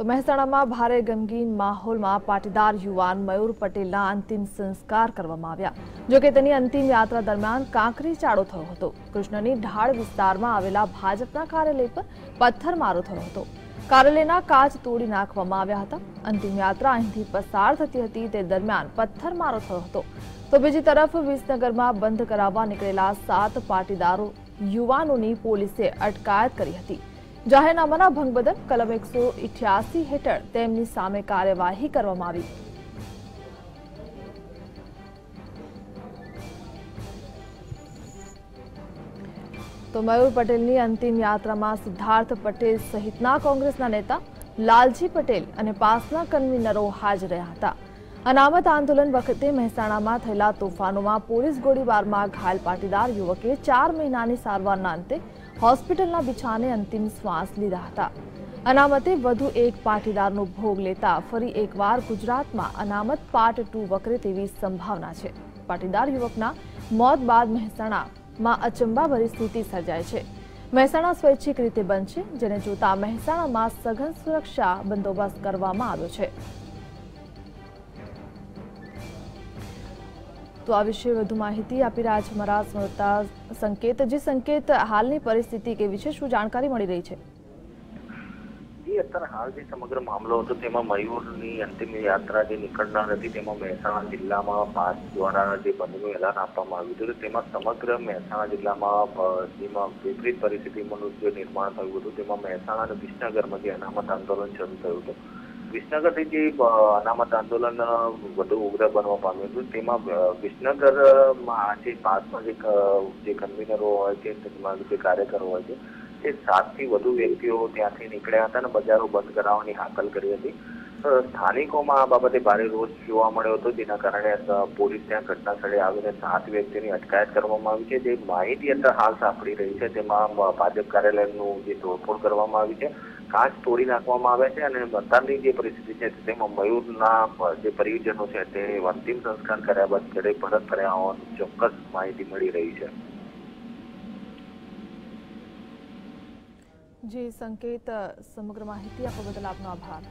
તો મહેસાણામાં ભારે ગમગીન માહોલમાં પાટીદાર યુવાન મયુર પટેલના અંતિમ સંસ્કાર કરવામાં આવ્યા। જો કે તેની અંતિમ યાત્રા દરમિયાન કાંકરી ચાળો થયો હતો। કૃષ્ણની ઢાળ વિસ્તારમાં આવેલા ભાજપના કાર્યાલય પર પથ્થરમારો થયો હતો। કાર્યાલયના કાચ તોડી નાખવામાં આવ્યા હતા। અંતિમ યાત્રા અહીંથી પસાર થતી હતી તે દરમિયાન પથ્થરમારો થયો હતો। તો બીજી તરફ વિસનગરમાં બંધ કરાવવા નીકળેલા 7 પાટીદારો યુવાનોની પોલીસે અટકાયત કરી હતી। જાહેરનામાના ભંગ બદલ કલમ 188 હેઠળ તેમની સામે કાર્યવાહી કરવામાં આવી। તો મયુર પટેલની અંતિમ યાત્રામાં સિદ્ધાર્થ પટેલ સહિતના કોંગ્રેસના નેતા લાલજી પટેલ અને પાસના કન્વીનરો હાજર રહ્યા હતા। અનામત આંદોલન વખતે મહેસાણામાં થયેલા તોફાનોમાં પોલીસ ગોળીબારમાં ઘાયલ પાટીદાર યુવકે 4 મહિનાની સારવારના અંતે હોસ્પિટલના બિછાને અંતિમ શ્વાસ લીધા હતા। અનામતે વધુ એક પાટીદારનો ભોગ લેતા ફરી એકવાર ગુજરાતમાં અનામત પાર્ટ 2 વકરે તેવી સંભાવના છે। પાટીદાર યુવકના મોત બાદ મહેસાણામાં અચંબાભરી સ્થિતિ સર્જાઈ છે। મહેસાણા સ્વૈચ્છિક રીતે બંધ છે, જેને જોતા મહેસાણામાં સઘન સુરક્ષા બંદોબસ્ત કરવામાં આવ્યો છે। તો આ વિશે વધુ માહિતી આપી રહ્યા છે અમારા સંવાદદાતા સંકેત। જે સંકેત, હાલની પરિસ્થિતિ કેવી છે, શું જાણકારી મળી રહી છે? અત્યારે હાલ જે સમગ્ર મામલો હતો તેમાં મયુરની અંતિમ યાત્રા જે નીકળનાર હતી તેમાં મહેસાણા જિલ્લામાં પાસ દ્વારા જે બંધનું એલાન આપવામાં આવ્યું હતું તેમાં સમગ્ર મહેસાણા જિલ્લામાં જેમાં વિપરીત પરિસ્થિતિનું જે નિર્માણ થયું હતું તેમાં મહેસાણા અને વિસનગરમાં જે અનામત આંદોલન શરૂ થયું હતું। વિસનગરથી જે અનામત આંદોલન વધુ ઉગ્ર બનવા પામ્યું હતું તેમાં વિસનગરમાં આજે પાસમાં જે કન્વીનરો હોય છે તેમાં જે કાર્યકરો હોય છે તે 7 થી વધુ વ્યક્તિઓ ત્યાંથી નીકળ્યા હતા અને બજારો બંધ કરાવવાની હાકલ કરી હતી। સ્થાનિકોમાં આ બાબતે ભારે રોષ જોવા મળ્યો હતો, જેના કારણે પોલીસ ત્યાં ઘટના સ્થળે આવીને 7 વ્યક્તિની અટકાયત કરવામાં આવી છે। જે માહિતી અત્યારે હાલ સાંપડી રહી છે તેમાં ભાજપ કાર્યાલયનું જે તોડફોડ કરવામાં આવી છે, કાચ તોડી નાખવામાં આવ્યા છે અને અત્યારની જે પરિસ્થિતિ છે તેમાં મયુરના જે પરિજનો છે તે અંતિમ સંસ્કાર કર્યા બાદ ઘરે પરત ફર્યા હોવાની ચોક્કસ માહિતી મળી રહી છે। જે સંકેત, સમગ્ર માહિતી આપવા બદલ આપનો આભાર।